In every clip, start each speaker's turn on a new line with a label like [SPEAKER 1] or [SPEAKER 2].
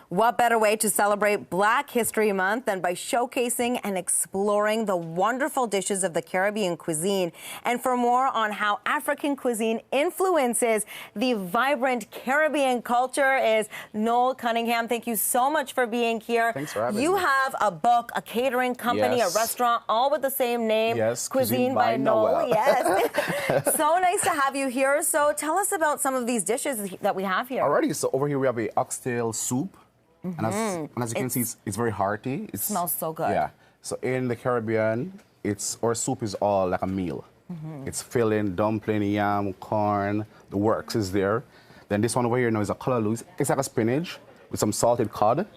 [SPEAKER 1] What better way to celebrate Black History Month than by showcasing and exploring the wonderful dishes of the Caribbean cuisine? And for more on how African cuisine influences the vibrant Caribbean culture is Noel Cunningham. Thank you so much for being here.
[SPEAKER 2] Thanks for having me.
[SPEAKER 1] You have a book, a catering company,
[SPEAKER 2] Yes.
[SPEAKER 1] a restaurant, all with the same name.
[SPEAKER 2] Yes,
[SPEAKER 1] Cuisine by Noel. Yes. So nice to have you here. So tell us about some of these dishes that we have here.
[SPEAKER 2] Alrighty, so over here we have a oxtail soup. And as you can see, it's very hearty. It
[SPEAKER 1] smells so good.
[SPEAKER 2] Yeah. So in the Caribbean, our soup is all like a meal. It's filling, dumpling, yam, corn, the works is there. Then this one over here now is a callaloo. It's like a spinach with some salted cod.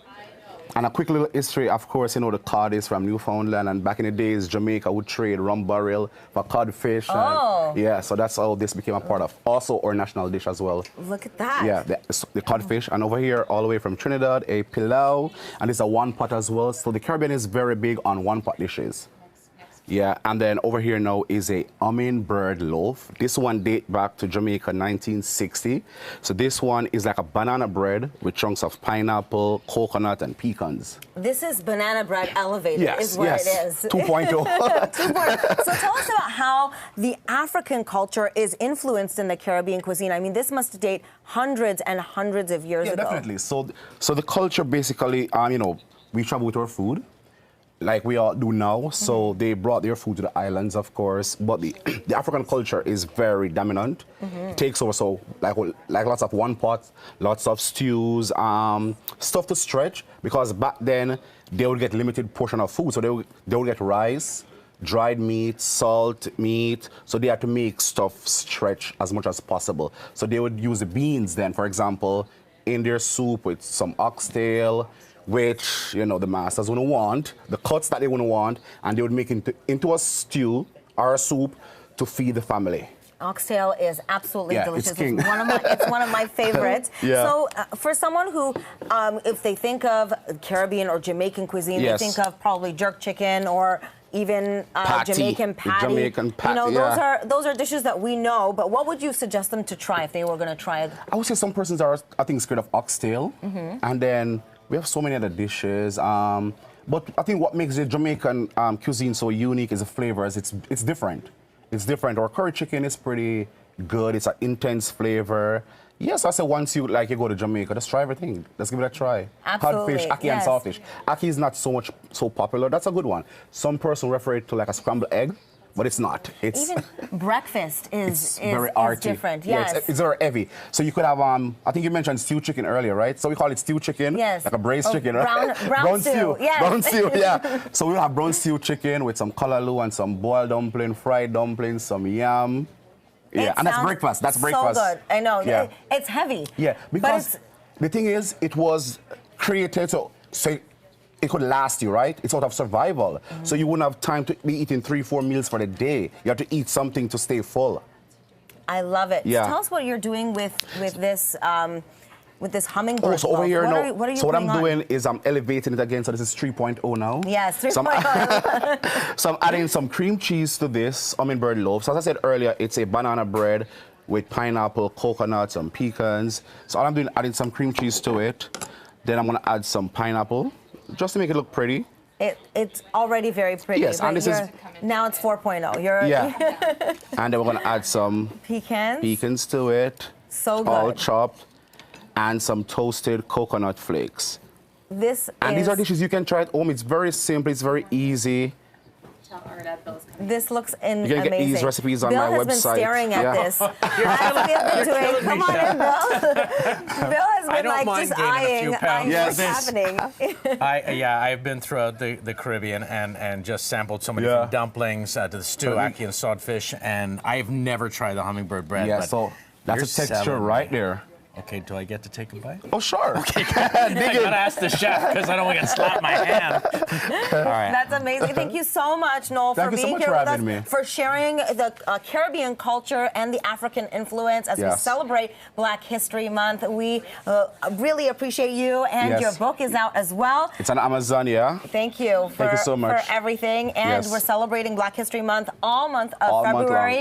[SPEAKER 2] And a quick little history, of course, you know, the cod is from Newfoundland, and back in the days, Jamaica would trade rum barrel for codfish.
[SPEAKER 1] Oh.
[SPEAKER 2] And, yeah, so that's how this became a part of also our national dish as well.
[SPEAKER 1] Look at that.
[SPEAKER 2] Yeah, the codfish. And over here, all the way from Trinidad, a pilau, and it's a one pot as well. So the Caribbean is very big on one pot dishes. Yeah, and then over here now is a hummingbird loaf. This one dates back to Jamaica 1960. So this one is like a banana bread with chunks of pineapple, coconut, and pecans.
[SPEAKER 1] This is banana bread elevated,
[SPEAKER 2] Yes,
[SPEAKER 1] is what
[SPEAKER 2] yes.
[SPEAKER 1] it is.
[SPEAKER 2] 2.0.
[SPEAKER 1] 2.0. So tell us about how the African culture is influenced in the Caribbean cuisine. I mean, this must date hundreds and hundreds of years ago.
[SPEAKER 2] Yeah, definitely. So the culture basically, you know, we travel with our food, like we all do now. So they brought their food to the islands, of course, but the African culture is very dominant. It takes over, so like lots of one pot, lots of stews, stuff to stretch, because back then they would get limited portion of food. So they would get rice, dried meat, salt meat, so they had to make stuff stretch as much as possible. So they would use the beans then, for example, in their soup with some oxtail, which, you know, the masters wouldn't want, the cuts that they wouldn't want, and they would make into a stew or a soup to feed the family.
[SPEAKER 1] Oxtail is absolutely delicious.
[SPEAKER 2] It's king.
[SPEAKER 1] It's one of my favorites.
[SPEAKER 2] Yeah.
[SPEAKER 1] So for someone who, if they think of Caribbean or Jamaican cuisine,
[SPEAKER 2] Yes.
[SPEAKER 1] they think of probably jerk chicken or even
[SPEAKER 2] Patty.
[SPEAKER 1] Jamaican patty.
[SPEAKER 2] Jamaican patty,
[SPEAKER 1] You know,
[SPEAKER 2] yeah.
[SPEAKER 1] those are dishes that we know, but what would you suggest them to try if they were going to try it?
[SPEAKER 2] I would say some persons are, I think, scared of oxtail, and then we have so many other dishes. But I think what makes the Jamaican cuisine so unique is the flavors. It's different. It's different. Our curry chicken is pretty good. It's an intense flavor. Yes, I say once you go to Jamaica, just try everything. Let's give it a try.
[SPEAKER 1] Absolutely.
[SPEAKER 2] Codfish, ackee,
[SPEAKER 1] Yes.
[SPEAKER 2] and saltfish. Ackee is not so popular. That's a good one. Some person refer it to like a scrambled egg, but it's not. It's
[SPEAKER 1] Even breakfast is
[SPEAKER 2] very arty.
[SPEAKER 1] different.
[SPEAKER 2] Yeah,
[SPEAKER 1] Yes.
[SPEAKER 2] it's very heavy. So you could have, I think you mentioned stewed chicken earlier, right? So we call it stewed chicken.
[SPEAKER 1] Yes.
[SPEAKER 2] Like a braised chicken,
[SPEAKER 1] brown-
[SPEAKER 2] right?
[SPEAKER 1] brown stew, yes.
[SPEAKER 2] Brown stew, yeah. So we'll have brown stewed chicken with some callaloo and some boiled dumpling, fried dumplings, some yam. Yeah, and that's breakfast. That's breakfast.
[SPEAKER 1] So good. I know.
[SPEAKER 2] Yeah.
[SPEAKER 1] It's heavy.
[SPEAKER 2] Yeah, because the thing is, it was created so it could last you, right? It's out of survival. So you wouldn't have time to be eating 3-4 meals for the day. You have to eat something to stay full.
[SPEAKER 1] I love it.
[SPEAKER 2] Yeah.
[SPEAKER 1] Tell us what you're doing with this hummingbird.
[SPEAKER 2] So over here now,
[SPEAKER 1] what are you
[SPEAKER 2] so what I'm
[SPEAKER 1] putting on?
[SPEAKER 2] doing is I'm elevating it again. So this is 3.0 now.
[SPEAKER 1] Yes,
[SPEAKER 2] 3.0. So I'm adding some cream cheese to this hummingbird loaf. So as I said earlier, it's a banana bread with pineapple, coconut, some pecans. So all I'm doing, adding some cream cheese to it. Then I'm gonna add some pineapple, just to make it look pretty.
[SPEAKER 1] It's already very pretty.
[SPEAKER 2] Yes, and this is
[SPEAKER 1] now it's 4.0.
[SPEAKER 2] yeah. And then we're gonna add some pecans to it.
[SPEAKER 1] So good.
[SPEAKER 2] All chopped, and some toasted coconut flakes. These are dishes you can try at home. It's very simple. It's very easy.
[SPEAKER 1] This looks
[SPEAKER 2] You can
[SPEAKER 1] amazing.
[SPEAKER 2] get these recipes on my
[SPEAKER 1] Bill has
[SPEAKER 2] website.
[SPEAKER 1] been staring at this. As we have been doing. Come on in, Bill. Bill has been just eyeing what's happening.
[SPEAKER 3] I've been throughout the Caribbean and just sampled so many different dumplings, to the stew, ackee, and swordfish, and I've never tried the hummingbird bread.
[SPEAKER 2] Yeah,
[SPEAKER 3] but
[SPEAKER 2] so that's a texture right there.
[SPEAKER 3] Okay, do I get to take a bite?
[SPEAKER 2] Oh, sure.
[SPEAKER 3] Okay, I gotta ask the chef because I don't want to get slapped my hand. All right.
[SPEAKER 1] That's amazing. Thank you so much, Noel, for being here with us, for sharing the Caribbean culture and the African influence as we celebrate Black History Month. We really appreciate you, and your book is out as well.
[SPEAKER 2] It's on Amazon, yeah.
[SPEAKER 1] Thank you
[SPEAKER 2] so much
[SPEAKER 1] for everything. And we're celebrating Black History Month all month of February.